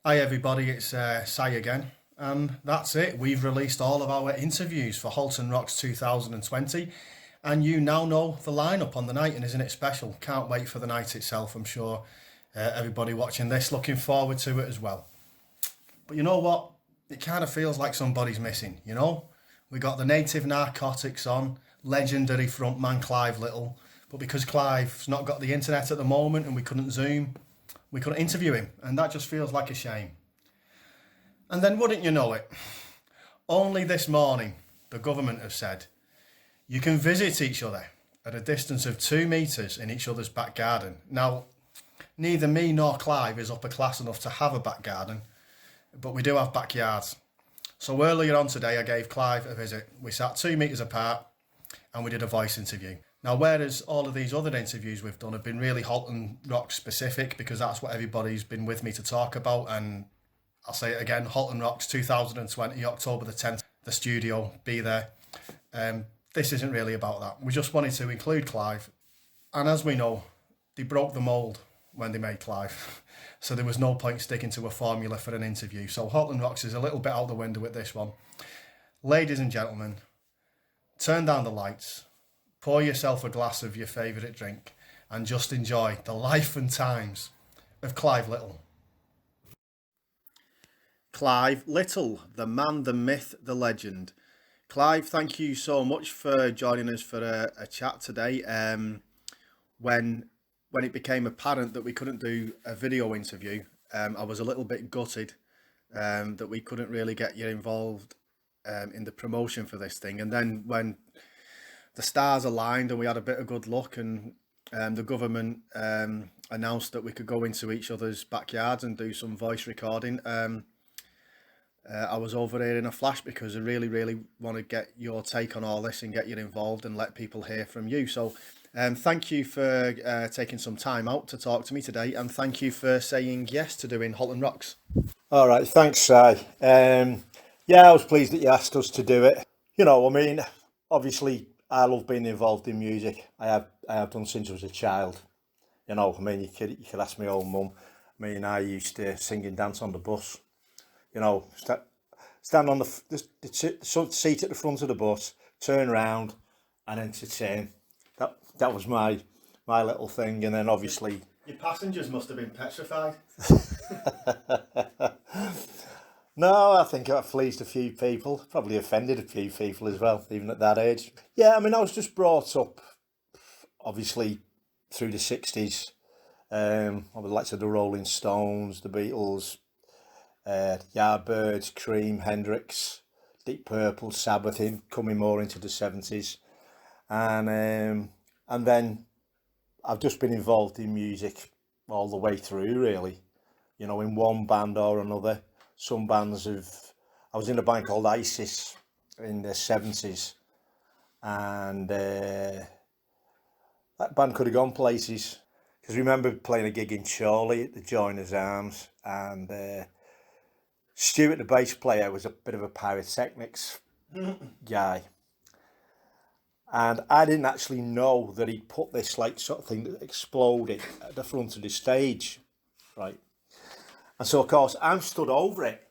Hi everybody, it's Si again, and that's it. We've released all of our interviews for Halton Rocks 2020, and you now know the lineup on the night, and isn't it special? Can't wait for the night itself. I'm sure everybody watching this looking forward to it as well. But you know what? It kind of feels like somebody's missing. We got the Native Narcotics on, legendary frontman Clive Little, but because Clive's not got the internet at the moment and we couldn't Zoom, we couldn't interview him, and that just feels like a shame. And then, wouldn't you know it, only this morning the government have said you can visit each other at a distance of 2 metres in each other's back garden. Now, neither me nor Clive is upper class enough to have a back garden, but we do have backyards. So earlier on today, I gave Clive a visit. We sat 2 metres apart and we did a voice interview. Now, whereas all of these other interviews we've done have been really Halton Rock specific, because that's what everybody's been with me to talk about, and I'll say it again, Halton Rocks 2020, October the 10th, the studio, be there. This isn't really about that. We just wanted to include Clive, and as we know, they broke the mould when they made Clive. So there was no point sticking to a formula for an interview. So Halton Rocks is a little bit out the window with this one. Ladies and gentlemen, turn down the lights, pour yourself a glass of your favourite drink, and just enjoy the life and times of Clive Little. Clive Little, the man, the myth, the legend. Clive, thank you so much for joining us for a chat today. When it became apparent that we couldn't do a video interview, I was a little bit gutted that we couldn't really get you involved in the promotion for this thing. And then when the stars aligned and we had a bit of good luck, and the government announced that we could go into each other's backyards and do some voice recording, I was over here in a flash, because I really, really want to get your take on all this and get you involved and let people hear from you. So thank you for taking some time out to talk to me today, and thank you for saying yes to doing Halton Rocks. All right, thanks, Si. Yeah, I was pleased that you asked us to do it. Obviously, I love being involved in music. I have done since I was a child. You could ask my old mum. I used to sing and dance on the bus. Stand on the seat at the front of the bus, turn around, and entertain. That was my little thing. And then obviously, Your passengers must have been petrified. no, I think I've pleased a few people, probably offended a few people as well, even at that age. Yeah, I was just brought up, obviously, through the 60s. I would like to the Rolling Stones, the Beatles, Yardbirds, Cream, Hendrix, Deep Purple, Sabbath, coming more into the 70s. And then I've just been involved in music all the way through, really. In one band or another. Some bands I was in a band called ISIS in the 70s, and that band could have gone places. Because I remember playing a gig in Chorley at the Joiners Arms, and Stuart, the bass player, was a bit of a pyrotechnics guy. And I didn't actually know that he'd put this sort of thing that exploded at the front of the stage, right? And so, of course, I'm stood over it.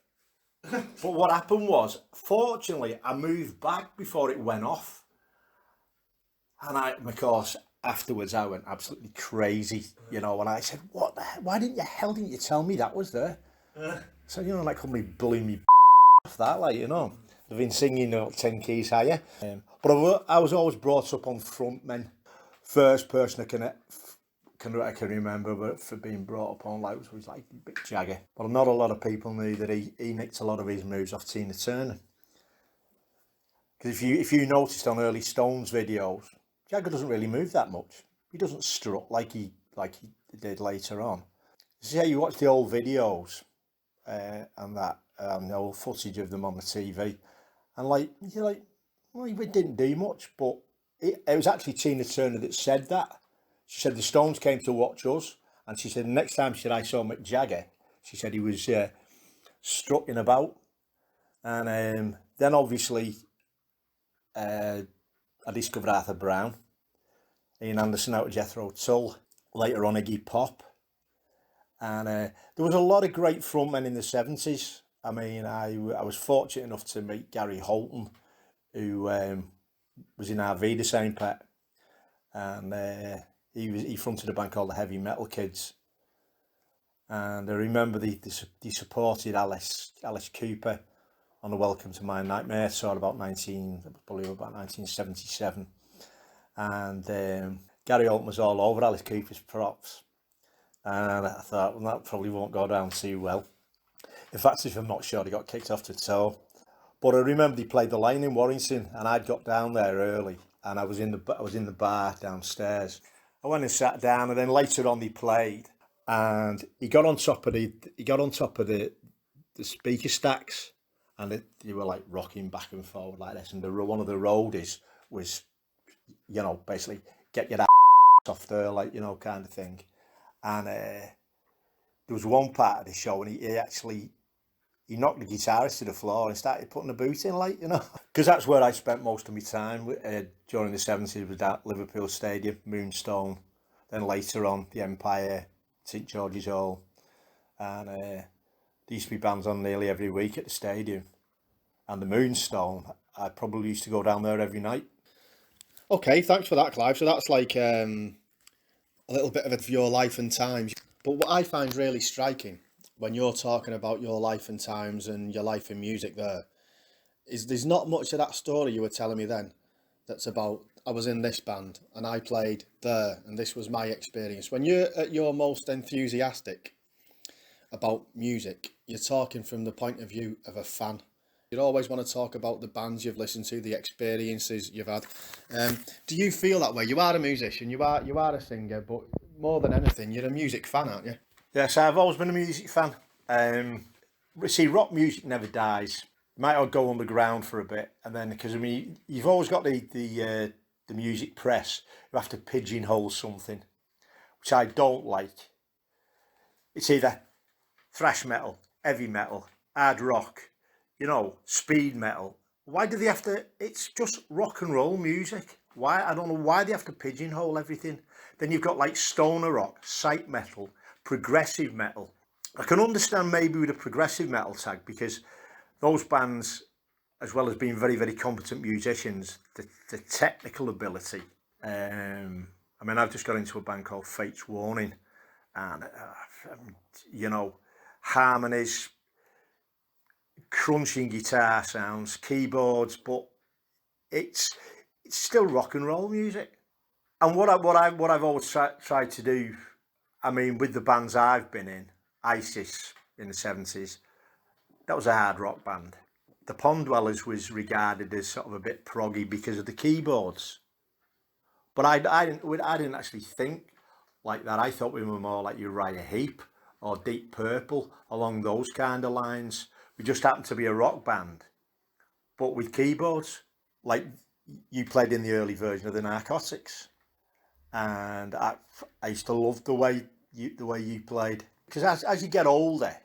But what happened was, fortunately, I moved back before it went off. And of course, afterwards, I went absolutely crazy, and I said, what the hell? Why didn't you tell me that was there? So, like, somebody bullying me off that, I've been singing 10 keys higher. But I was always brought up on frontmen. First person I can remember, but for being brought up on was like Mick Jagger. But not a lot of people knew that he nicked a lot of his moves off Tina Turner. Because if you noticed on early Stones videos, Jagger doesn't really move that much. He doesn't strut like he did later on. So yeah, you watch the old videos and the old footage of them on the TV, and you're like, well, he didn't do much, but it was actually Tina Turner that said that. She said the Stones came to watch us, and she said the next time I saw Mick Jagger, she said he was strutting about. And then obviously I discovered Arthur Brown, Ian Anderson out of Jethro Tull, later on Iggy Pop, And there was a lot of great frontmen in the 70s. I mean, I was fortunate enough to meet Gary Halton, who was in our the same pet, and he fronted a band called the Heavy Metal Kids. And I remember they supported Alice Cooper on the Welcome to My Nightmare tour about 1977, and Gary Oldman was all over Alice Cooper's props, and I thought, well, that probably won't go down too well. In fact, if I'm not sure, he got kicked off the tour. But I remember he played the line in Warrington, and I'd got down there early, and I was in the bar downstairs. I went and sat down, and then later on they played, and he got on top of the speaker stacks, and they were like rocking back and forward like this, and one of the roadies was, basically get your ass off there, like, kind of thing. And there was one part of the show, and he knocked the guitarist to the floor and started putting the boot in, like, because that's where I spent most of my time during the 70s, was at Liverpool Stadium, Moonstone, then later on the Empire, St George's Hall, and there used to be bands on nearly every week at the stadium. And the Moonstone, I probably used to go down there every night. Okay, thanks for that, Clive. So that's like a little bit of your life and times. But what I find really striking when you're talking about your life and times and your life in music there is there's not much of that story you were telling me then that's about, I was in this band and I played there and this was my experience. When you're at your most enthusiastic about music, you're talking from the point of view of a fan. You always want to talk about the bands you've listened to, the experiences you've had. Do you feel that way? You are a musician, you are a singer, but more than anything, you're a music fan, aren't you? Yes, I've always been a music fan. See, rock music never dies. You might all go underground for a bit, and then, because I mean, you've always got the music press who have to pigeonhole something, which I don't like. It's either thrash metal, heavy metal, hard rock, speed metal. Why do they have to? It's just rock and roll music. Why? I don't know why they have to pigeonhole everything. Then you've got like stoner rock, psych metal, progressive metal. I can understand maybe with a progressive metal tag, because those bands, as well as being very, very competent musicians, the technical ability. I mean, I've just got into a band called Fate's Warning, and harmonies, crunching guitar sounds, keyboards, but it's still rock and roll music. And what I've always tried to do, I mean, with the bands I've been in, ISIS in the 70s, that was a hard rock band. The Pond Dwellers was regarded as sort of a bit proggy because of the keyboards. But I didn't actually think like that. I thought we were more like Uriah Heep or Deep Purple, along those kind of lines. We just happened to be a rock band, but with keyboards. Like you played in the early version of the Narcotics, and I used to love the way you played, because as you get older,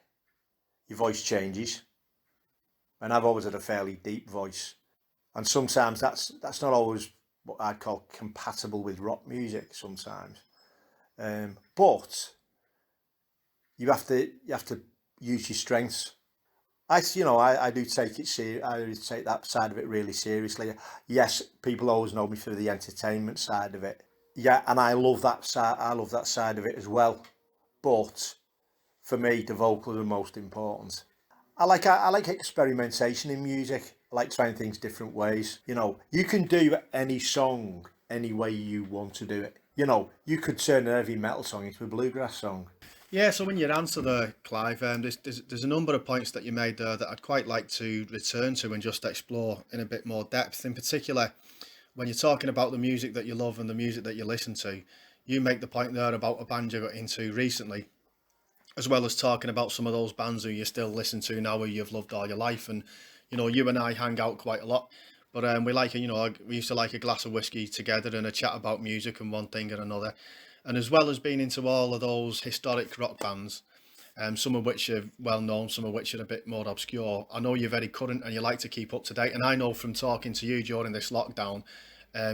your voice changes, and I've always had a fairly deep voice, and sometimes that's not always what I'd call compatible with rock music sometimes, but you have to use your strengths. I do take it I do take that side of it really seriously. Yes, people always know me for the entertainment side of it. Yeah, and I love that side. I love that side of it as well. But for me, the vocals are most important. I like experimentation in music. I like trying things different ways. You can do any song any way you want to do it. You could turn an heavy metal song into a bluegrass song. Yeah, so in your answer there, Clive, there's a number of points that you made there that I'd quite like to return to and just explore in a bit more depth. In particular, when you're talking about the music that you love and the music that you listen to, you make the point there about a band you got into recently, as well as talking about some of those bands who you still listen to now, who you've loved all your life. And, you and I hang out quite a lot, but we we used to like a glass of whiskey together and a chat about music and one thing and another. And as well as being into all of those historic rock bands, some of which are well known, some of which are a bit more obscure, I know you're very current and you like to keep up to date. And I know from talking to you during this lockdown,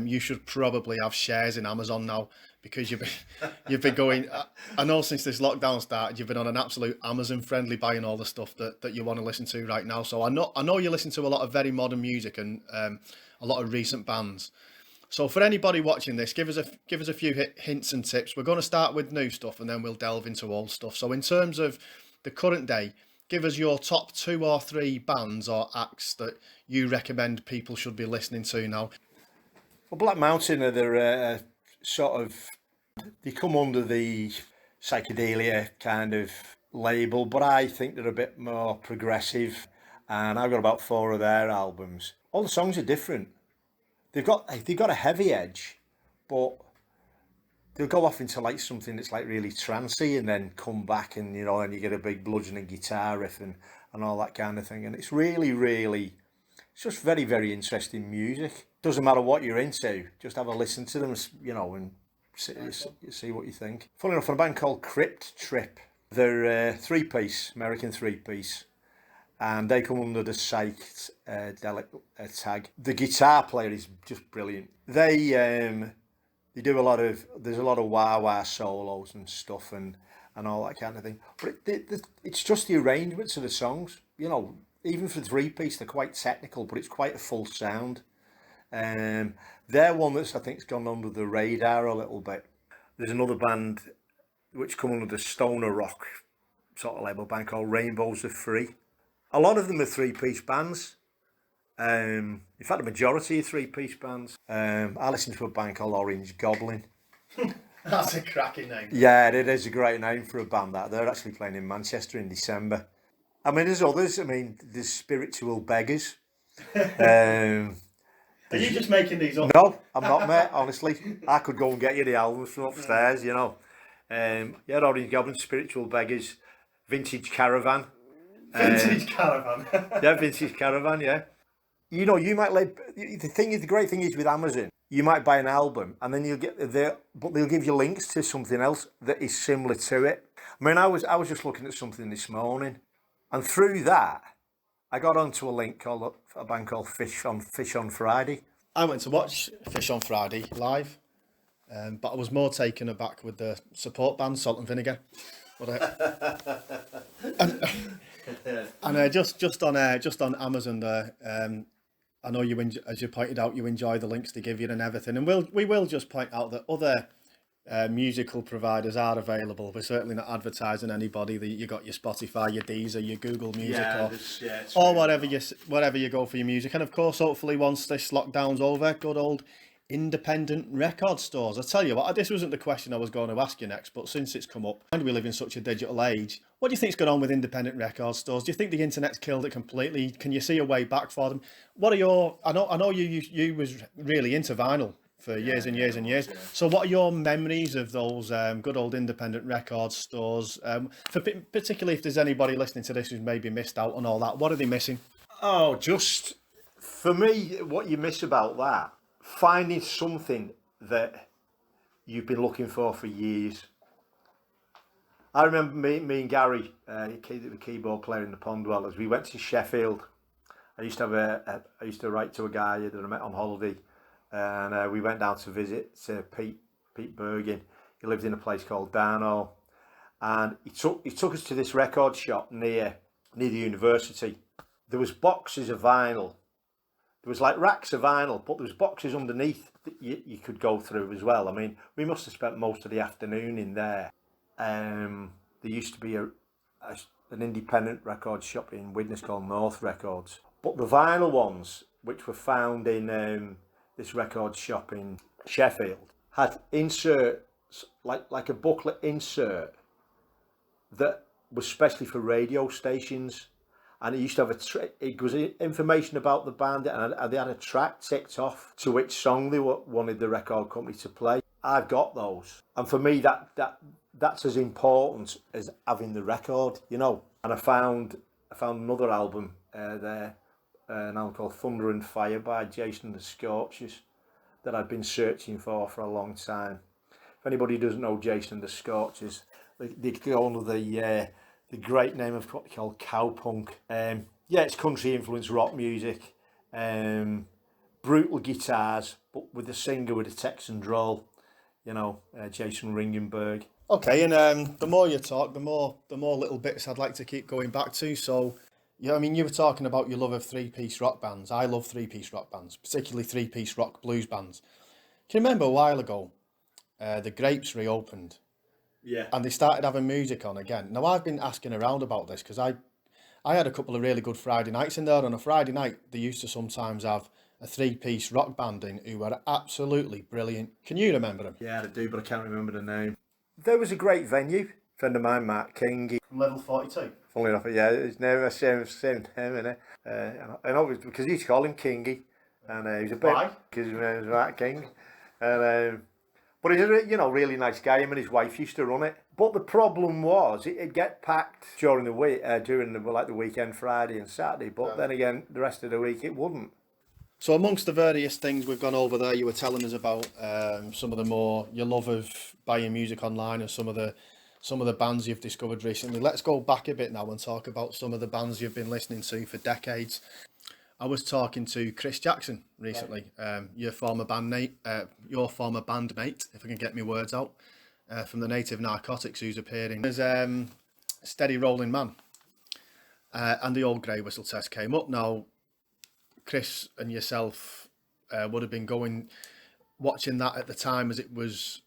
you should probably have shares in Amazon now, because you've been going. I know since this lockdown started, you've been on an absolute Amazon friendly, buying all the stuff that you want to listen to right now. So I know you listen to a lot of very modern music and a lot of recent bands. So for anybody watching this, give us a few hints and tips. We're going to start with new stuff and then we'll delve into old stuff. So in terms of the current day, give us your top 2 or 3 bands or acts that you recommend people should be listening to now. Well, Black Mountain are the sort of, they come under the psychedelia kind of label, but I think they're a bit more progressive, and I've got about 4 of their albums. All the songs are different. They've got a heavy edge, but they'll go off into like something that's like really trancey and then come back, and and you get a big bludgeoning guitar riff and all that kind of thing. And it's really, really, it's just very, very interesting music. Doesn't matter what you're into, just have a listen to them, and see what you think. Funny enough, on a band called Crypt Trip, they're a 3-piece, American 3-piece. And they come under the psychedelic tag. The guitar player is just brilliant. They do there's a lot of wah-wah solos and stuff and all that kind of thing. But it's just the arrangements of the songs. Even for 3-piece, they're quite technical, but it's quite a full sound. They're one that's, I think, has gone under the radar a little bit. There's another band which come under the stoner rock sort of label, band called Rainbows Are Free. A lot of them are 3-piece bands. In fact, the majority are 3-piece bands. I listen to a band called Orange Goblin. That's a cracking name. Yeah, it is a great name for a band. That they're actually playing in Manchester in December. I mean, there's others. I mean, there's Spiritual Beggars. Are you just making these up? No, I'm not, mate. Honestly, I could go and get you the albums from upstairs. Orange Goblin, Spiritual Beggars, Vintage Caravan. Vintage Caravan. Yeah, Vintage Caravan, yeah. You might the great thing is with Amazon, you might buy an album and then you'll get but they'll give you links to something else that is similar to it. I mean, I was just looking at something this morning, and through that, I got onto a link called a band called Fish on Friday. I went to watch Fish on Friday live, but I was more taken aback with the support band Salt and Vinegar. And just on Amazon there, I know you, as you pointed out, you enjoy the links they give you and everything, and we will just point out that other musical providers are available. We're certainly not advertising anybody. You got your Spotify, your Deezer, your Google Music, or whatever you go for your music. And of course, hopefully, once this lockdown's over, good old independent record stores. I tell you what, this wasn't the question I was going to ask you next, but since it's come up, and we live in such a digital age, what do you think's going on with independent record stores? Do you think the internet's killed it completely? Can you see a way back for them? What are your? I know you was really into vinyl for years and years and years. Yeah. So what are your memories of those good old independent record stores? Particularly if there's anybody listening to this who's maybe missed out on all that, what are they missing? Oh, just for me, what you miss about that, finding something that you've been looking for years. I remember me and Gary, the keyboard player in the Pond Dwellers, we went to Sheffield. I used to write to a guy that I met on holiday, and we went down to visit Pete Bergin. He lived in a place called Darnall, and he took us to this record shop near the university. There was boxes of vinyl. There was like racks of vinyl, but there was boxes underneath that you could go through as well. I mean, we must have spent most of the afternoon in there. There used to be an independent record shop in Widnes called North Records. But the vinyl ones, which were found in this record shop in Sheffield, had inserts, like a booklet insert that was specially for radio stations. And it used to have it was information about the band, and they had a track ticked off to which song they wanted the record company to play. I've got those, and for me that's as important as having the record, And I found another album there, an album called Thunder and Fire by Jason and the Scorchers, that I've been searching for a long time. If anybody doesn't know Jason and the Scorchers, they go under the great name of what they call cowpunk. It's country influenced rock music, brutal guitars, but with a singer with a Texan drawl, you know, Jason Ringenberg. Okay, and the more you talk, the more little bits I'd like to keep going back to. So, yeah, I mean, you were talking about your love of three-piece rock bands. I love three-piece rock bands, particularly three-piece rock blues bands. Can you remember a while ago, the Grapes reopened Yeah. and they started having music on again? Now, I've been asking around about this because I had a couple of really good Friday nights in there. On a Friday night, they used to sometimes have a three-piece rock band in who were absolutely brilliant. Can you remember them? Yeah, I do, but I can't remember the name. There was a great venue. Friend of mine, Mark King. Level 42. Funnily enough, yeah, his name, same name, innit? And obviously, because he used to call him Kingy. And he was a bit... Why? Because his name was Mark King. And, but he's a really nice guy. Him and his wife used to run it. But the problem was, it'd get packed during the week, the weekend, Friday and Saturday. But then again, the rest of the week, it wouldn't. So amongst the various things we've gone over there, you were telling us about some of the more your love of buying music online and some of the bands you've discovered recently. Let's go back a bit now and talk about some of the bands you've been listening to for decades. I was talking to Chris Jackson recently, your former bandmate, if I can get my words out, from the Native Narcotics, who's appearing as Steady Rolling Man, and the Old Grey Whistle Test came up. Now, Chris and yourself would have been watching that at the time as it was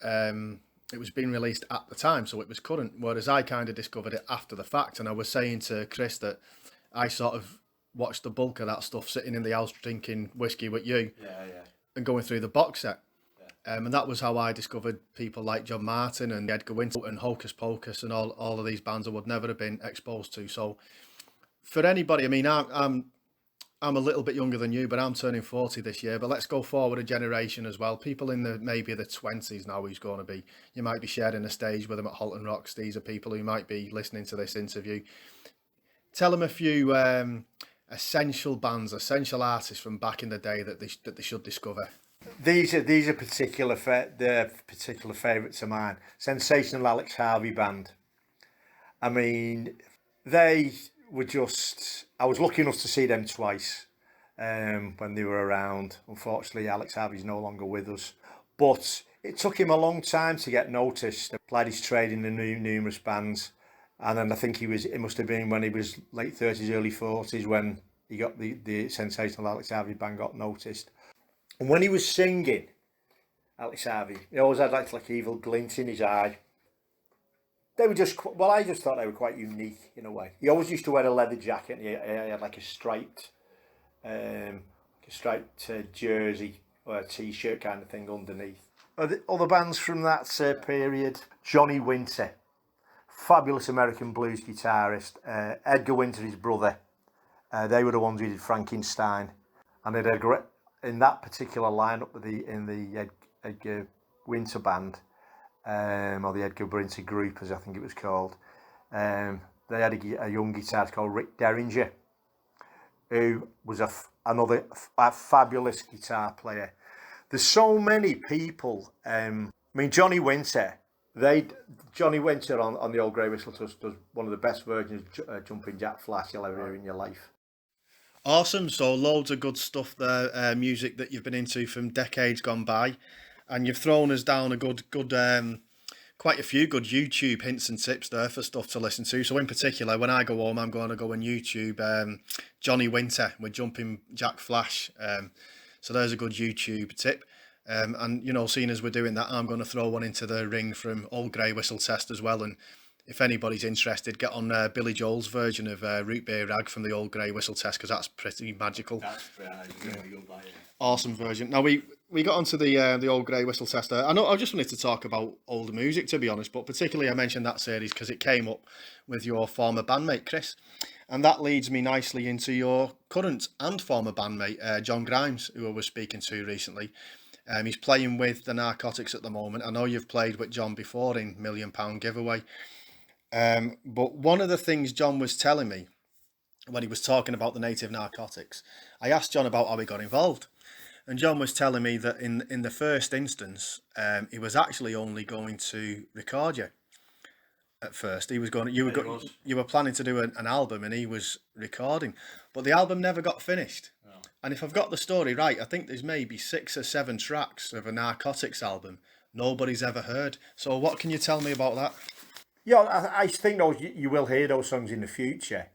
being released at the time, so it was current, whereas I kind of discovered it after the fact. And I was saying to Chris that I sort of watched the bulk of that stuff sitting in the house drinking whiskey with you and going through the box set. And that was how I discovered people like John Martin and Edgar Winter and Hocus Pocus and all of these bands I would never have been exposed to. So for anybody, I mean, I'm a little bit younger than you, but I'm turning 40 this year. But let's go forward a generation as well. People in maybe the 20s now who's going to be, you might be sharing a stage with them at Halton Rocks. These are people who might be listening to this interview. Tell them a few essential bands, essential artists from back in the day that they should discover. These are particular favourites of mine. Sensational Alex Harvey Band. I mean, they were just... I was lucky enough to see them twice when they were around. Unfortunately, Alex Harvey's no longer with us. But it took him a long time to get noticed. He played his trade in the numerous bands. And then I think it must have been when he was late 30s, early 40s when he got the Sensational Alex Harvey Band got noticed. And when he was singing, Alex Harvey, he always had like an evil glint in his eye. They were I just thought they were quite unique in a way. He always used to wear a leather jacket and he had like a striped jersey or a t-shirt kind of thing underneath. Other bands from that period, Johnny Winter, fabulous American blues guitarist, Edgar Winter, his brother. They were the ones who did Frankenstein. And they had in that particular lineup in the Edgar Winter band, or the Edgar Winter group, as I think it was called. They had a young guitarist called Rick Derringer, who was another fabulous guitar player. There's so many people. I mean, Johnny Winter on the Old Grey Whistle does one of the best versions of Jumping Jack Flash you'll ever hear in your life. Awesome. So loads of good stuff there, music that you've been into from decades gone by, and you've thrown us down a good quite a few good YouTube hints and tips there for stuff to listen to. So in particular, when I go home, I'm going to go on YouTube, Johnny Winter with Jumping Jack Flash. So there's a good YouTube tip. And, you know, seeing as we're doing that, I'm going to throw one into the ring from Old Grey Whistle Test as well. And if anybody's interested, get on Billy Joel's version of Root Beer Rag from the Old Grey Whistle Test, because that's pretty magical. That's really good. Awesome version. Now, we got onto the Old Grey Whistle Test there. I just wanted to talk about older music, to be honest, but particularly I mentioned that series because it came up with your former bandmate, Chris. And that leads me nicely into your current and former bandmate, John Grimes, who I was speaking to recently. He's playing with the Narcotics at the moment. I know you've played with John before in £1 Million Giveaway. But one of the things John was telling me when he was talking about the Native Narcotics, I asked John about how he got involved. And John was telling me that in the first instance, he was actually only going to record you. At first, you were planning to do an album, and he was recording, but the album never got finished. And if I've got the story right, I think there's maybe 6 or 7 tracks of a Narcotics album nobody's ever heard. So what can you tell me about that? Yeah, I think you will hear those songs in the future.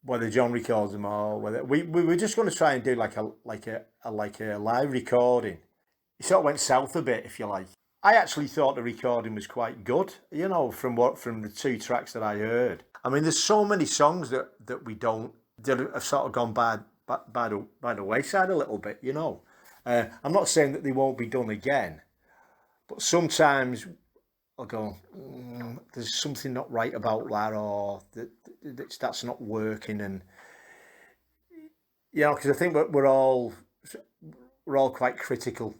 Whether John records them or whether we were just going to try and do like a live recording. It sort of went south a bit, if you like. I actually thought the recording was quite good, from the 2 tracks that I heard. I mean, there's so many songs that have sort of gone by the wayside a little bit, I'm not saying that they won't be done again, but sometimes I'll go, there's something not right about that, or that's not working, and because I think we're all quite critical.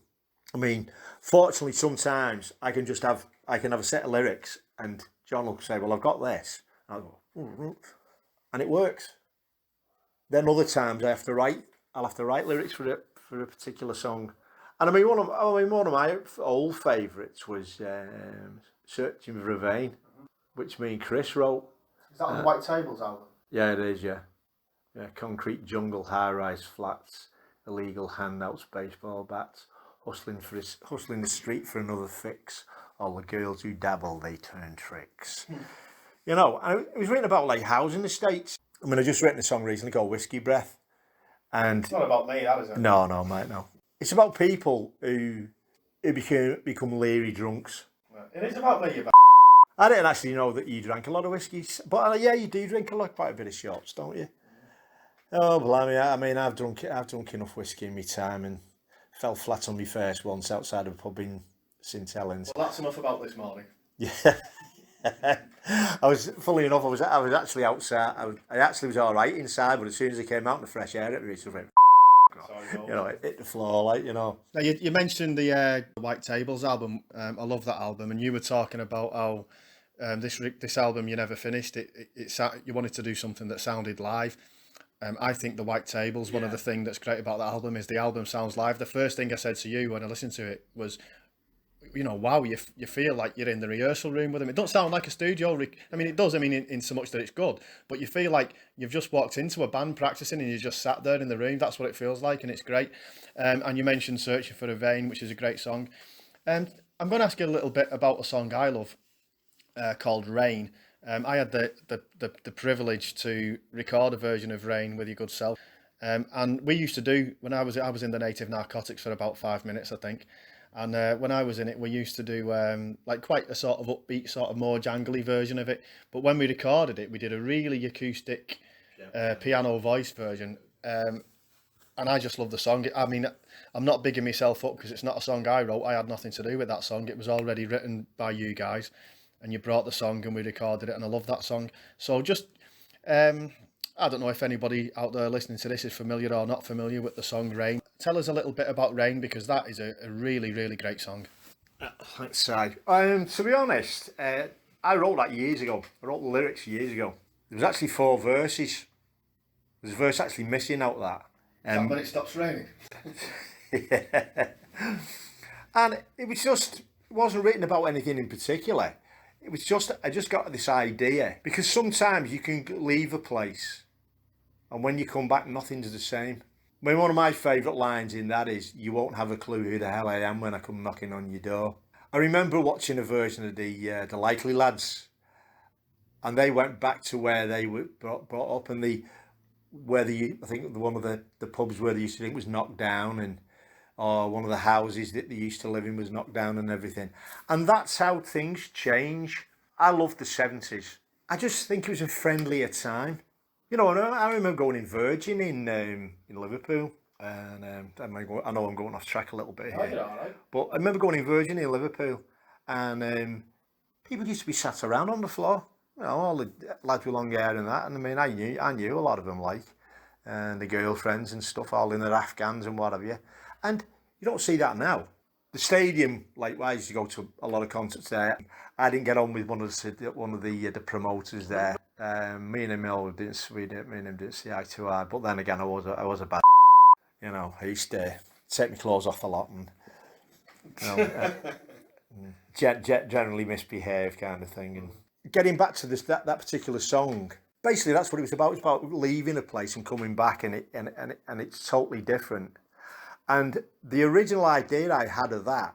I mean, fortunately, sometimes I can have a set of lyrics, and John will say, "Well, I've got this," and I'll go, and it works. Then other times I'll have to write lyrics for a particular song. And I mean, one of my old favourites was "Searching for a Vein," which me and Chris wrote. Is that on the White Tables album? Yeah, it is. Yeah. Concrete jungle, high-rise flats, illegal handouts, baseball bats, hustling the street for another fix. All the girls who dabble, they turn tricks. And it was written about like housing estates. I mean, I just written a song recently called Whiskey Breath, and It's not about me, that is it? no, mate, no. It's about people who become leery drunks. It is about me, I didn't actually know that you drank a lot of whiskies, but yeah, you do drink quite a bit of shots, don't you? Oh, blimey! I mean, I've drunk enough whiskey in my time and fell flat on my face once outside of a pub in St Helens. Well, that's enough about this morning. Yeah. Fully enough, I was actually outside. I actually was all right inside, but as soon as I came out in the fresh air, it was like, it hit the floor, Now, you mentioned the White Tables album. I love that album, and you were talking about how this album you never finished. You wanted to do something that sounded live. I think the White Tables, one of the things that's great about that album is the album sounds live. The first thing I said to you when I listened to it was, wow, you feel like you're in the rehearsal room with them. It doesn't sound like a studio. I mean, it does. I mean, in so much that it's good, but you feel like you've just walked into a band practicing and you just sat there in the room. That's what it feels like, and it's great. And you mentioned "Searching for a Vein," which is a great song. I'm going to ask you a little bit about a song I love called "Rain." I had the privilege to record a version of "Rain" with your good self, and we used to do when I was in the Native Narcotics for about 5 minutes, I think. And when I was in it, we used to do like quite a sort of upbeat, sort of more jangly version of it. But when we recorded it, we did a really acoustic piano voice version. And I just love the song. I mean, I'm not bigging myself up because it's not a song I wrote. I had nothing to do with that song. It was already written by you guys. And you brought the song and we recorded it. And I love that song. So just, I don't know if anybody out there listening to this is familiar or not familiar with the song "Rain." Tell us a little bit about "Rain" because that is a really, really great song. Thanks, Si. To be honest, I wrote that years ago. I wrote the lyrics years ago. There was actually 4 verses. There's a verse actually missing out of that. Is that when it stops raining? Yeah. And it wasn't written about anything in particular. It was just, I just got this idea. Because sometimes you can leave a place and when you come back, nothing's the same. I mean, one of my favourite lines in that is, "You won't have a clue who the hell I am when I come knocking on your door." I remember watching a version of the Likely Lads, and they went back to where they were brought up, and I think one of the pubs where they used to drink was knocked down, and or one of the houses that they used to live in was knocked down and everything. And that's how things change. I love the 70s. I just think it was a friendlier time. And I remember going in Virgin in Liverpool, and I know I'm going off track a little bit here, Right. but I remember going in Virgin in Liverpool, and people used to be sat around on the floor, all the lads with long hair and that, and I mean, I knew a lot of them, and the girlfriends and stuff, all in their Afghans and what have you, and you don't see that now. The stadium, I used to go to a lot of concerts there. I didn't get on with one of the promoters there. Me and him didn't see eye to eye. But then again, I was a bad. I used to take my clothes off a lot and generally misbehave kind of thing. And getting back to that particular song, basically that's what it was about. It's about leaving a place and coming back, and it's totally different. And the original idea I had of that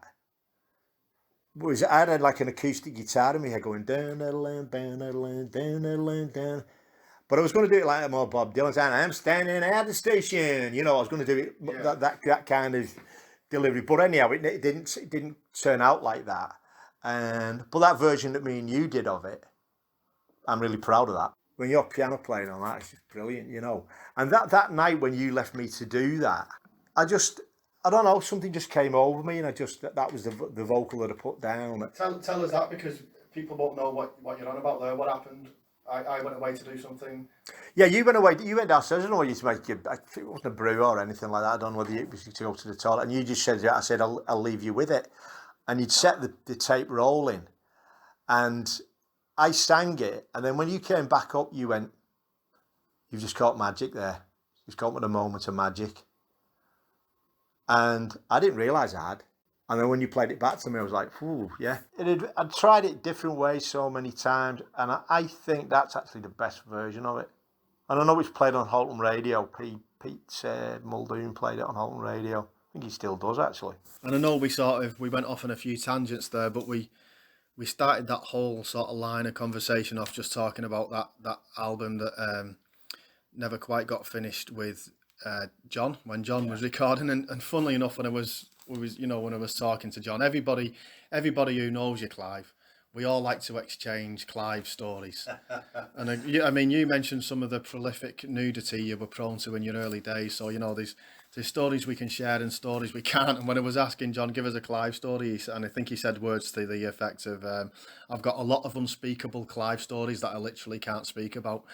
was I had like an acoustic guitar in my head going down, down, down, down, down. But I was going to do it like more Bob Dylan. I'm standing at the station. You know, I was going to do it that kind of delivery. But anyhow, it didn't turn out like that. But that version that me and you did of it, I'm really proud of that. When you're piano playing on that, it's just brilliant, you know. And that night when you left me to do that, I don't know, something just came over me, and that was the vocal that I put down. Tell us that, because people won't know what you're on about there. What happened? I went away to do something. Yeah, you went away. You went downstairs. I don't know what you to make. It wasn't a brew or anything like that. I don't know whether it was to go to the toilet. And you just said, I said, I'll leave you with it. And you'd set the tape rolling, and I sang it. And then when you came back up, you went, "You've just caught magic there. You've caught me a moment of magic." And I didn't realise I had. And then when you played it back to me, I was like, "Ooh, yeah." I'd tried it different ways so many times, and I think that's actually the best version of it. And I know it's played on Halton Radio. Pete Muldoon played it on Halton Radio. I think he still does, actually. And I know we went off on a few tangents there, but we started that whole sort of line of conversation off just talking about that album that never quite got finished with John, when John was recording. And funnily enough, when I was talking to John, everybody who knows you, Clive, we all like to exchange Clive stories. And I mean, you mentioned some of the prolific nudity you were prone to in your early days. So, you know, there's stories we can share and stories we can't. And when I was asking John, give us a Clive story, and I think he said words to the effect of, I've got a lot of unspeakable Clive stories that I literally can't speak about.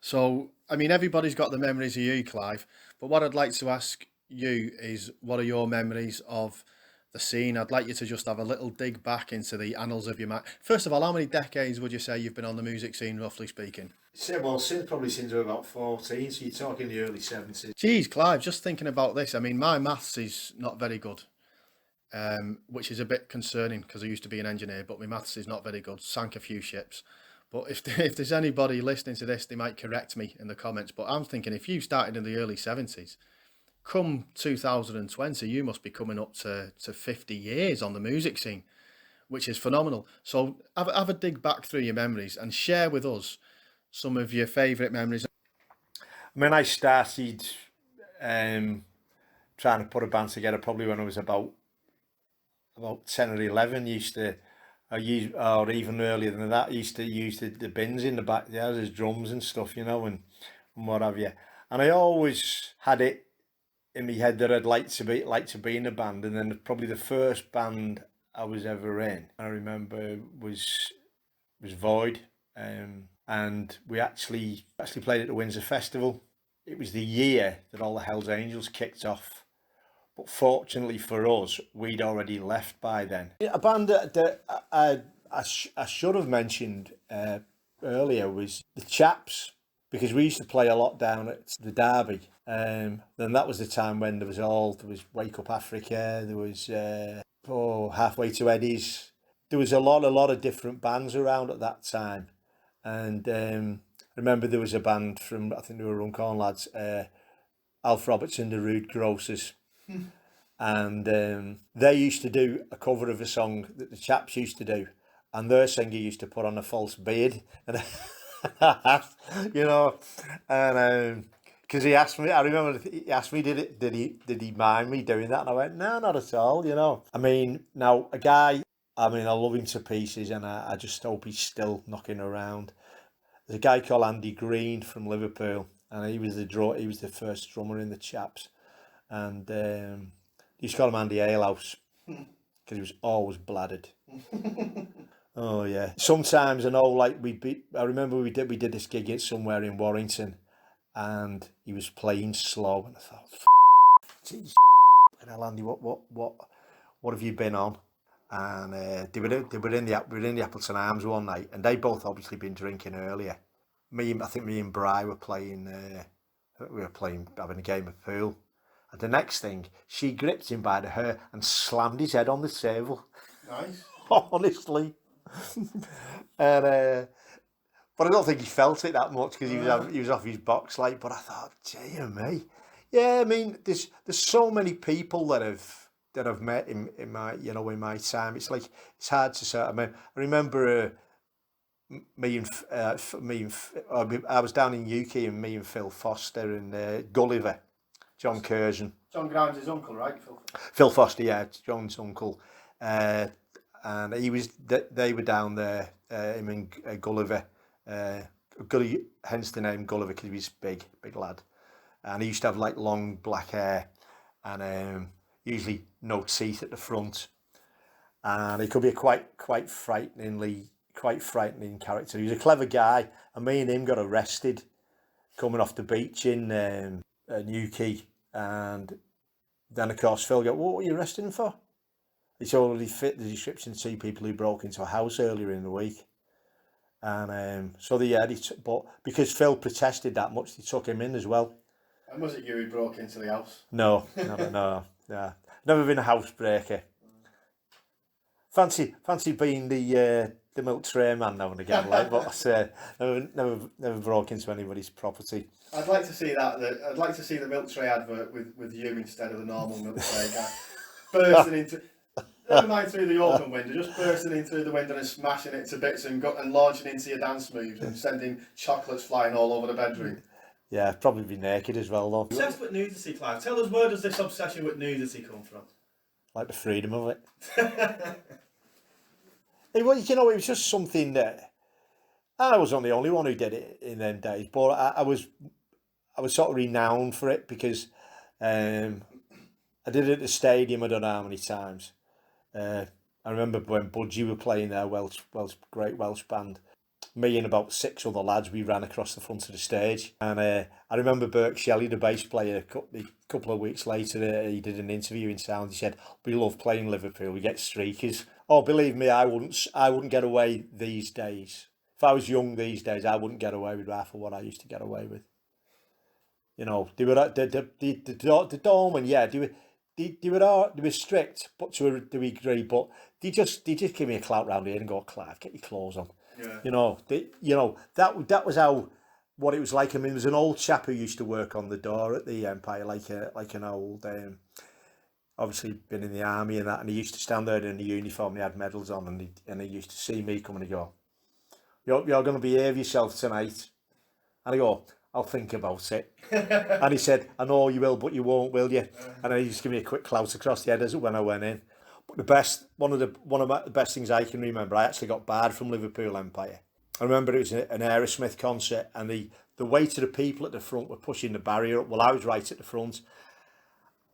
So, I mean, everybody's got the memories of you, Clive. But what I'd like to ask you is, what are your memories of the scene? I'd like you to just have a little dig back into the annals of your mind. First of all, how many decades would you say you've been on the music scene, roughly speaking? Well, since we were about 14, so you're talking the early 70s. Geez, Clive, just thinking about this, I mean, my maths is not very good, which is a bit concerning because I used to be an engineer, but my maths is not very good. Sank a few ships. But if there's anybody listening to this, they might correct me in the comments. But I'm thinking, if you started in the early 70s, come 2020, you must be coming up to 50 years on the music scene, which is phenomenal. So have a dig back through your memories and share with us some of your favourite memories. I mean, I started trying to put a band together probably when I was about 10 or 11. Or even earlier than that, used to use the bins in the back there as drums and stuff, you know, and what have you. And I always had it in my head that I'd like to be in a band. And then probably the first band I was ever in, I remember, was Void, and we actually played at the Windsor Festival. It was the year that all the Hells Angels kicked off, but fortunately for us, we'd already left by then. A band that I should have mentioned earlier was the Chaps, because we used to play a lot down at the Derby. Then that was the time when there was Wake Up Africa, there was Halfway to Eddie's. There was a lot of different bands around at that time. And I remember there was a band from, I think they were Runcorn lads, Alf Roberts and the Rude Grocers. And they used to do a cover of a song that the Chaps used to do. And their singer used to put on a false beard. And you know, and because he asked me, I remember he asked me, did he mind me doing that? And I went, no, not at all, you know. I mean, now a guy, I love him to pieces, and I just hope he's still knocking around. There's a guy called Andy Green from Liverpool, and he was the first drummer in the Chaps, and he used to call him Andy Alehouse because he was always bladdered. Oh yeah. Sometimes I know, like I remember we did this gig somewhere in Warrington, and he was playing slow, and I thought, geez, Andy, what have you been on? And we were in the Appleton Arms one night, and they both obviously been drinking earlier. I think me and Bri were playing. Having a game of pool, and the next thing, she gripped him by the hair and slammed his head on the table. Nice. Honestly. And But I don't think he felt it that much because he was off his box, like. But I thought, dear me, yeah. I mean, there's so many people that I've met in my in my time. It's like it's hard to say. I mean, I remember I was down in UK and me and Phil Foster and Gulliver, John Curzon. John Grimes' uncle, right? Phil Foster, yeah, John's uncle, and they were down there. Him and Gulliver, hence the name Gulliver because he was big lad, and he used to have like long black hair, and usually no teeth at the front, and he could be a quite frightening character. He was a clever guy, and me and him got arrested coming off the beach in Newquay, and then of course Phil got, what were you arresting him for? It's already fit the description of 2 people who broke into a house earlier in the week. And so but because Phil protested that much, they took him in as well. And was it you who broke into the house? No, never been a housebreaker. Fancy being the milk tray man now and again, like, but never broke into anybody's property. I'd like to see that. I'd like to see the milk tray advert with you instead of the normal milk tray guy bursting into. Never mind through the open window, just bursting in through the window and smashing it to bits and launching into your dance moves and sending chocolates flying all over the bedroom. Yeah, probably be naked as well though. Obsessed with nudity, Clive. Tell us, where does this obsession with nudity come from? Like the freedom of it. Well, it was just something that I wasn't the only one who did it in them days, but I was sort of renowned for it because I did it at the stadium. I don't know how many times. I remember when Budgie were playing their great Welsh band. Me and about 6 other lads, we ran across the front of the stage, and I remember Burke Shelley, the bass player, a couple of weeks later, he did an interview in Sound. He said, "We love playing Liverpool. We get streakers." Oh, believe me, I wouldn't get away these days. If I was young these days, I wouldn't get away with half of what I used to get away with. You know, they were the doorman, yeah, they were strict, but to a degree, but they just give me a clout round here and go, "Clive, get your clothes on." Yeah. That was what it was like. I mean, there was an old chap who used to work on the door at the Empire, like an old, obviously been in the army and that, and he used to stand there in the uniform. He had medals on, and he used to see me coming and go, "You're going to behave yourself tonight," and I go, "I'll think about it." And he said, "I know you will, but you won't, will you?" And then he just gave me a quick clout across the head as when I went in. But one of the best things I can remember, I actually got barred from Liverpool Empire. I remember it was an Aerosmith concert, and the weight of the people at the front were pushing the barrier up. Well, I was right at the front.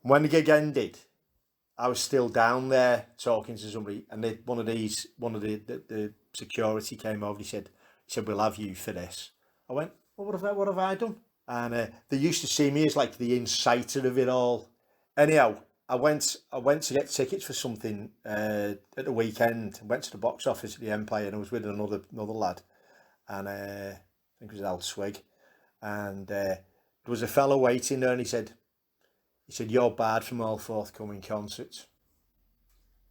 When the gig ended, I was still down there talking to somebody, and one of the security came over. He said, "We'll have you for this." I went, "Well, what have I done?" And they used to see me as like the inciter of it all. Anyhow, I went to get tickets for something at the weekend. Went to the box office at the Empire, and I was with another lad, and I think it was Al Swig, and there was a fellow waiting there, and he said, "You're barred from all forthcoming concerts."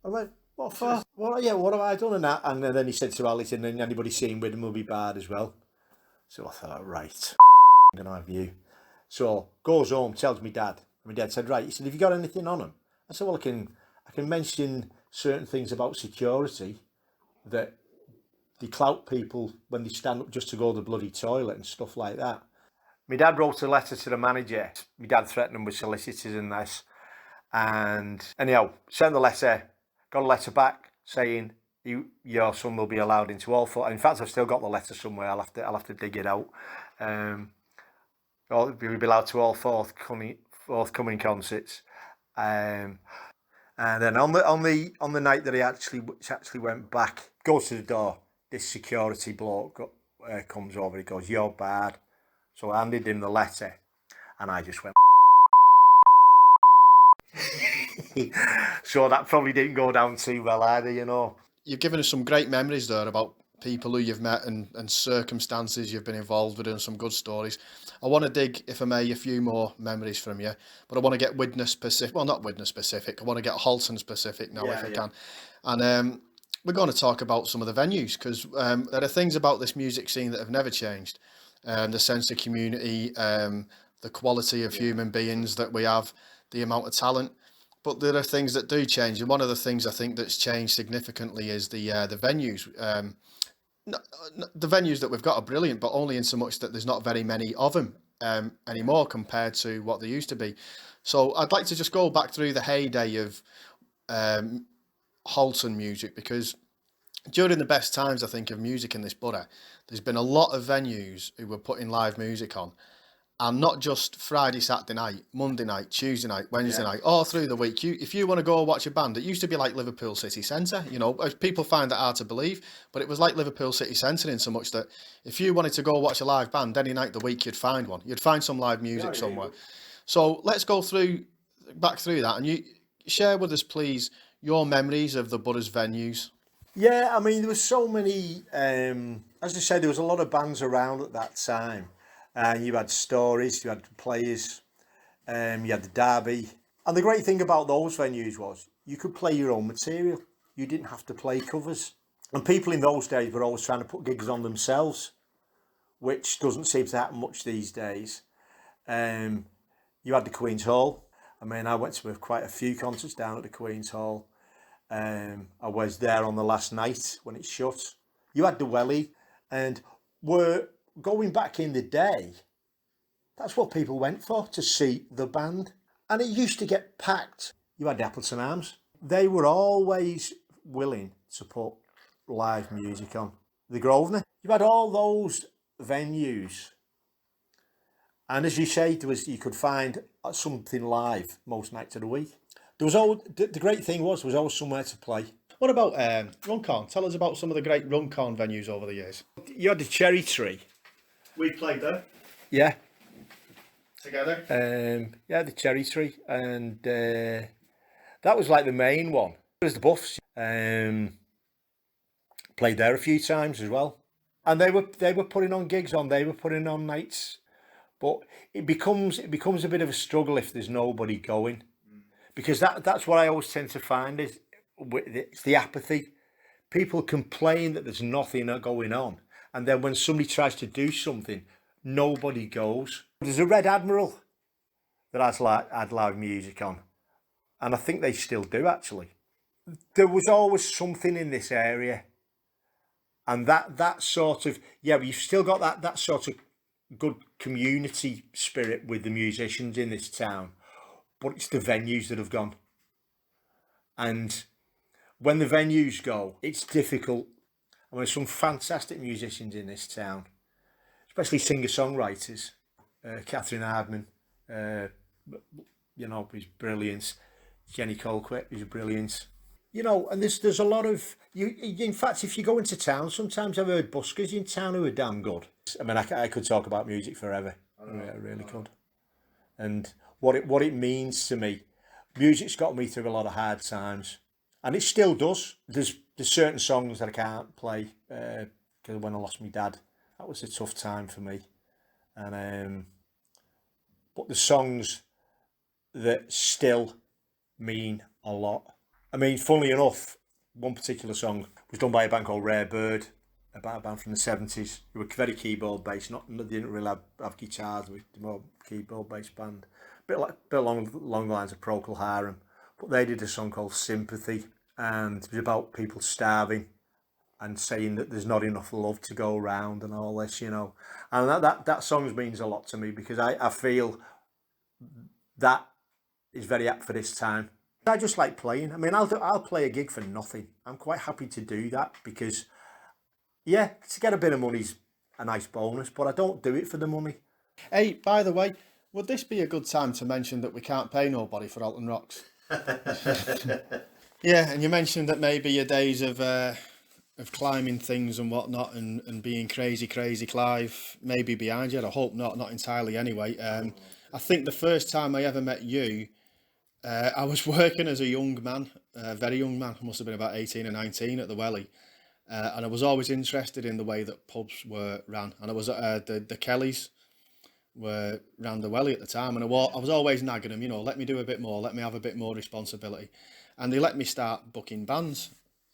I went, "What for?" "Well, yeah, what have I done?" And then he said to Alice, "And then anybody seen with him will be barred as well." So I thought, right, I'm gonna have you. So goes home, tells me dad. My dad said, "Right." He said, "Have you got anything on him?" I said, "Well, I can mention certain things about security that they clout people when they stand up just to go to the bloody toilet and stuff like that." My dad wrote a letter to the manager. My dad threatened him with solicitors and this. And anyhow, sent the letter, got a letter back saying your son will be allowed into all four. In fact, I've still got the letter somewhere. I'll have to dig it out. He'll be allowed to all forthcoming concerts. And then on the night that he actually went back, goes to the door. This security bloke comes over. He goes, "You're barred." So I handed him the letter, and I just went. So that probably didn't go down too well either, you know. You've given us some great memories there about people who you've met and circumstances you've been involved with, and some good stories. I want to dig, if I may, a few more memories from you, but I want to get Widnes specific. Well, not Widnes specific. I want to get Halton specific now, if I can. And we're going to talk about some of the venues, because there are things about this music scene that have never changed. The sense of community, the quality of human beings that we have, the amount of talent. But there are things that do change, and one of the things I think that's changed significantly is the venues. The venues that we've got are brilliant, but only in so much that there's not very many of them anymore compared to what there used to be. So I'd like to just go back through the heyday of Halton music, because during the best times, I think, of music in this borough, there's been a lot of venues who were putting live music on, and not just Friday, Saturday night, Monday night, Tuesday night, Wednesday night, all through the week. If you want to go watch a band, it used to be like Liverpool City Centre. You know, people find that hard to believe, but it was like Liverpool City Centre in so much that if you wanted to go watch a live band any night of the week, you'd find one. You'd find some live music somewhere. So let's go back through that, and you share with us, please, your memories of the borough's venues. Yeah, I mean, there was so many, as I said, there was a lot of bands around at that time. And you had stories, you had players, you had the derby. And the great thing about those venues was you could play your own material. You didn't have to play covers. And people in those days were always trying to put gigs on themselves, which doesn't seem to happen much these days. You had the Queen's Hall. I mean, I went to quite a few concerts down at the Queen's Hall. I was there on the last night when it shut. You had the Welly, and going back in the day, that's what people went for, to see the band. And it used to get packed. You had the Appleton Arms. They were always willing to put live music on. The Grosvenor. You had all those venues. And as you say, you could find something live most nights of the week. The great thing was there was always somewhere to play. What about Runcorn? Tell us about some of the great Runcorn venues over the years. You had the Cherry Tree. We played there. Yeah. Together. Yeah, the Cherry Tree, and that was like the main one. There was the Buffs. Played there a few times as well, and they were putting on gigs on. They were putting on nights, but it becomes a bit of a struggle if there's nobody going, because that's what I always tend to find is it's the apathy. People complain that there's nothing going on, and then when somebody tries to do something, nobody goes. There's a Red Admiral that had live music on, and I think they still do actually. There was always something in this area, and that sort of, yeah, you've still got that sort of good community spirit with the musicians in this town, but it's the venues that have gone. And when the venues go, it's difficult. I mean, there's some fantastic musicians in this town, especially singer-songwriters. Catherine Hardman, you know, is brilliant. Jenny Colquitt is brilliant. You know, and there's a lot of you. In fact, if you go into town, sometimes I've heard buskers in town who are damn good. I mean, I could talk about music forever. I really could. And what it means to me, music's got me through a lot of hard times, and it still does. There's certain songs that I can't play because when I lost my dad, that was a tough time for me. And but the songs that still mean a lot. I mean, funnily enough, one particular song was done by a band called Rare Bird, a band from the 70s, who were very keyboard based. They didn't really have guitars, they were more keyboard based band. Bit along the lines of Procol Harum, but they did a song called Sympathy, and it was about people starving and saying that there's not enough love to go around and all this, you know. And that song means a lot to me, because I feel that is very apt for this time. I just like playing. I mean, I'll play a gig for nothing. I'm quite happy to do that, because, yeah, to get a bit of money's a nice bonus, but I don't do it for the money. Hey, by the way, would this be a good time to mention that we can't pay nobody for Halton Rocks? Yeah, and you mentioned that maybe your days of climbing things and whatnot and being crazy Clive maybe behind you. I hope not entirely anyway. I think the first time I ever met you, I was working as a young man, a very young man, I must have been about 18 or 19 at the Welly. And I was always interested in the way that pubs were ran. And I was the Kellys ran the Welly at the time, and I was always nagging them, you know, let me do a bit more, let me have a bit more responsibility. And they let me start booking bands.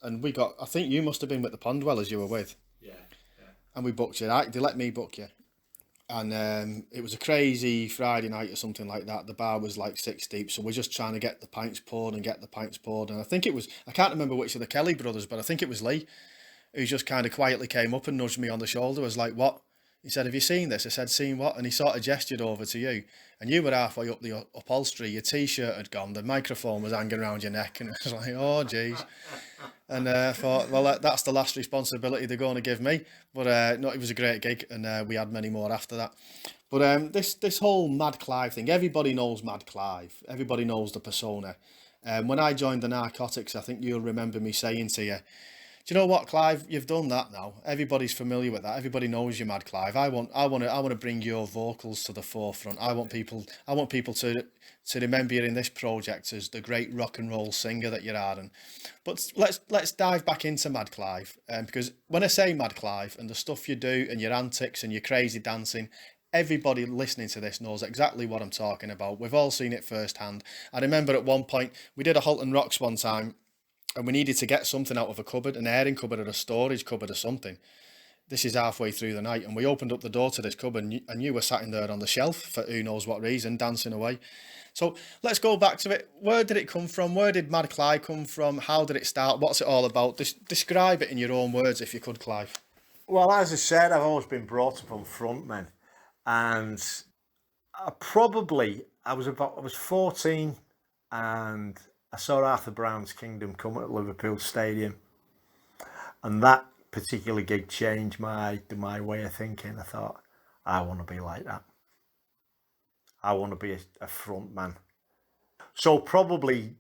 and we got. I think you must have been with the Pond Dwellers you were with. Yeah. And we booked you. Right? They let me book you. And it was a crazy Friday night or something like that. The bar was like 6 deep, so we're just trying to get the pints poured. And I think it was, I can't remember which of the Kelly brothers, but I think it was Lee, who just kind of quietly came up and nudged me on the shoulder. Was like, "What?" He said, "Have you seen this?" I said, "Seen what?" And he sort of gestured over to you, and you were halfway up the upholstery. Your t-shirt had gone, the microphone was hanging around your neck, and I was like, "Oh, geez." And I thought, well, that's the last responsibility they're going to give me. But no, it was a great gig, and we had many more after that. But this whole Mad Clive thing, everybody knows Mad Clive. Everybody knows the persona. When I joined the Narcotics, I think you'll remember me saying to you, "Do you know what, Clive? You've done that now. Everybody's familiar with that. Everybody knows you're Mad Clive. I want to bring your vocals to the forefront. I want people to remember you in this project as the great rock and roll singer that you are." But let's dive back into Mad Clive, because when I say Mad Clive and the stuff you do and your antics and your crazy dancing, everybody listening to this knows exactly what I'm talking about. We've all seen it firsthand. I remember at one point we did a Halton Rocks one time, and we needed to get something out of a cupboard, an airing cupboard or a storage cupboard or something. This is halfway through the night, and we opened up the door to this cupboard, and you were sat in there on the shelf for who knows what reason, dancing away. So let's go back to it. Where did it come from? Where did Mad Clive come from? How did it start? What's it all about? Describe it in your own words, if you could, Clive. Well, as I said, I've always been brought up on frontmen, and I was 14, and I saw Arthur Brown's Kingdom come at Liverpool Stadium, and that particular gig changed my way of thinking. I thought, I want to be like that. I want to be a front man. So probably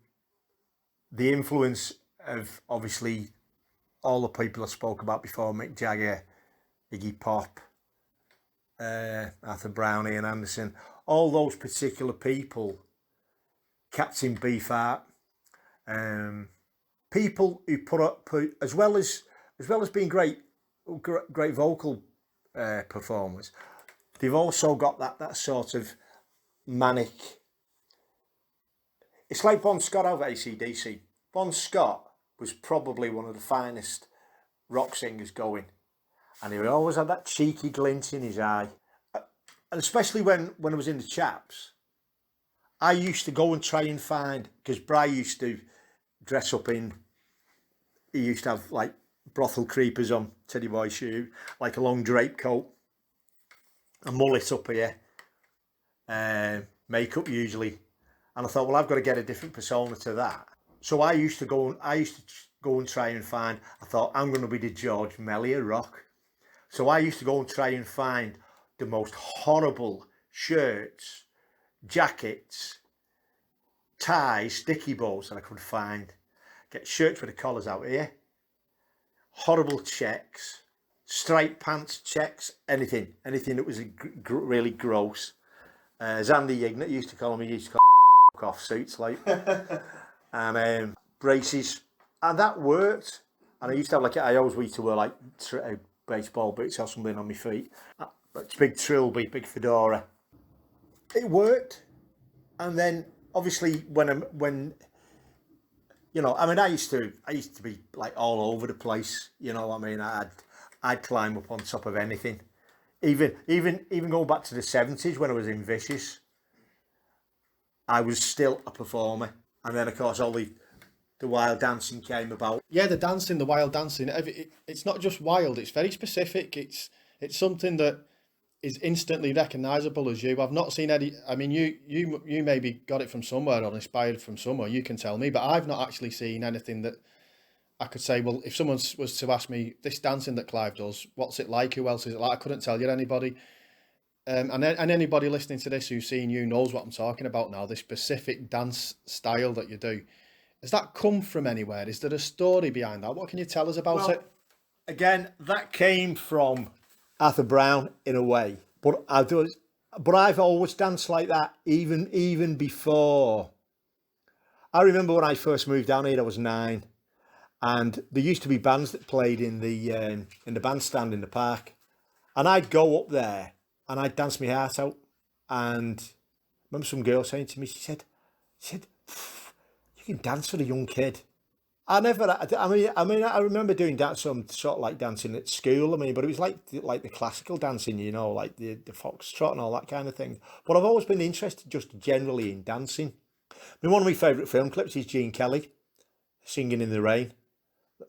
the influence of obviously all the people I spoke about before, Mick Jagger, Iggy Pop, Arthur Brown, Ian Anderson, all those particular people, Captain Beefheart, people who put up, as well as being great vocal performers, they've also got that sort of manic. It's like Bon Scott over AC/DC. Bon Scott was probably one of the finest rock singers going, and he always had that cheeky glint in his eye. And especially when I was in the Chaps, I used to go and try and find, because Bry used to dress up in, he used to have like brothel creepers on, Teddy Boy shoe, like a long drape coat, a mullet up here, makeup usually. And I thought, well, I've got to get a different persona to that. So I used to go and try and find, I thought, I'm going to be the George Melly of rock. So I used to go and try and find the most horrible shirts, jackets, ties, sticky bows that I could find. Get shirts with the collars out here, horrible checks, striped pants, checks, anything that was really gross. As Andy Ignat used to call me, he used to call off suits, like, and braces, and that worked. And I used to have I always used to wear like baseball boots or something on my feet, big trilby, big fedora. It worked. And then obviously when you know, I mean, I used to be like all over the place. You know, I mean, I'd climb up on top of anything. Even going back to the 70s when I was in Vicious, I was still a performer. And then of course all the wild dancing came about. Yeah, the dancing, the wild dancing. It's not just wild. It's very specific. It's something that is instantly recognisable as you. I've not seen any. I mean, you maybe got it from somewhere or inspired from somewhere. You can tell me, but I've not actually seen anything that I could say. Well, if someone was to ask me this dancing that Clive does, what's it like? Who else is it like? I couldn't tell you anybody. And anybody listening to this who's seen you knows what I'm talking about now. This specific dance style that you do. Has that come from anywhere? Is there a story behind that? What can you tell us about it? Again, that came from Arthur Brown in a way, but I've always danced like that even before. I remember when I first moved down here, I was 9, and there used to be bands that played in the bandstand in the park, and I'd go up there and I'd dance my heart out. And I remember some girl saying to me, she said, "You can dance for a young kid." I never. I remember doing that some sort of like dancing at school. I mean, but it was like the classical dancing, you know, like the foxtrot and all that kind of thing. But I've always been interested just generally in dancing. I mean, one of my favourite film clips is Gene Kelly singing in the rain.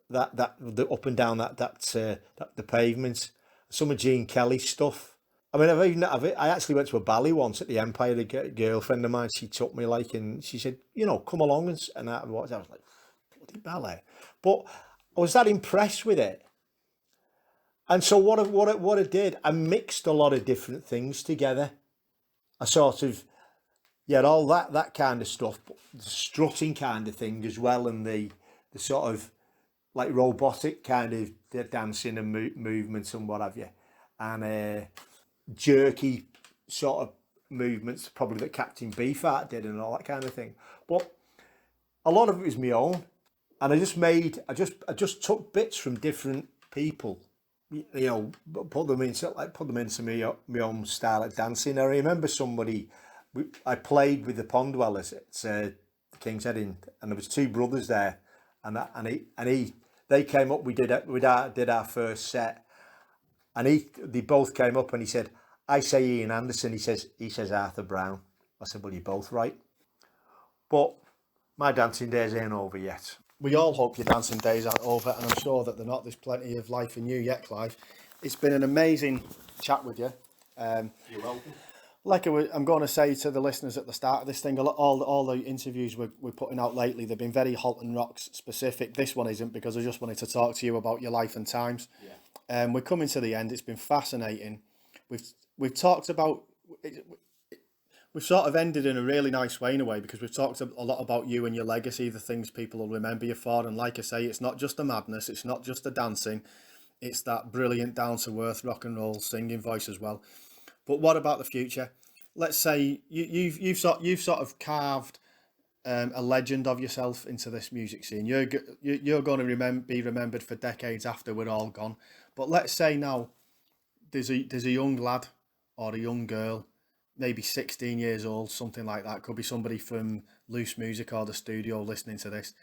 That the up and down that the pavements. Some of Gene Kelly's stuff. I mean, I actually went to a ballet once at the Empire. A girlfriend of mine, she took me like, and she said, you know, come along and I was like, bloody ballet. But I was that impressed with it. And so what I did, I mixed a lot of different things together. I sort of, yeah, all that kind of stuff, but the strutting kind of thing as well, and the sort of like robotic kind of the dancing and movements and what have you, and jerky sort of movements, probably that Captain Beefheart did and all that kind of thing. But a lot of it was my own, and I just took bits from different people, you know, put them into my own style of dancing. I remember I played with the Pond Dwellers at the King's Head Inn, and there was two brothers there, they came up. We did our first set, and they both came up, and he said, "I say Ian Anderson." He says Arthur Brown. I said, "Well, you're both right." But my dancing days ain't over yet. We all hope your dancing days aren't over, and I'm sure that they're not. There's plenty of life in you yet, Clive. It's been an amazing chat with you. You're welcome. I'm going to say to the listeners at the start of this thing, all the interviews we're putting out lately, they've been very Halton Rocks specific. This one isn't, because I just wanted to talk to you about your life and times. Yeah. We're coming to the end. It's been fascinating. We've talked about. We've sort of ended in a really nice way in a way, because we've talked a lot about you and your legacy, the things people will remember you for. And like I say, it's not just the madness, it's not just the dancing, it's that brilliant down-to-earth rock and roll singing voice as well. But what about the future? Let's say you've sort of carved a legend of yourself into this music scene. You're going to be remembered for decades after we're all gone. But let's say now there's a young lad or a young girl, maybe 16 years old, something like that. Could be somebody from Loose Music or the studio listening to this,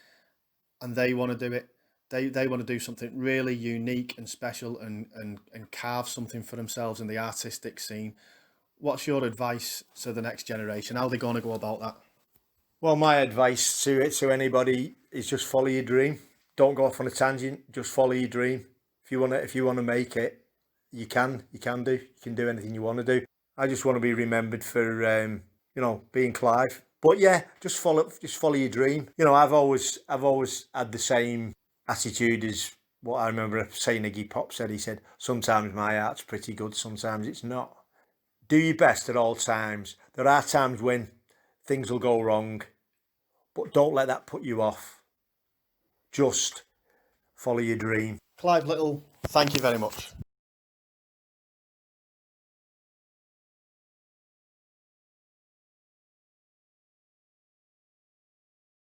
and they want to do it. They want to do something really unique and special and carve something for themselves in the artistic scene. What's your advice to the next generation? How are they going to go about that? Well, my advice to anybody is just follow your dream. Don't go off on a tangent. Just follow your dream. If you want to make it, you can do anything you want to do. I just want to be remembered for being Clive. But yeah, just follow your dream. You know, I've always had the same attitude as what I remember saying Iggy Pop said. He said, "Sometimes my art's pretty good, sometimes it's not." Do your best at all times. There are times when things will go wrong, but don't let that put you off. Just follow your dream. Clive Little, thank you very much.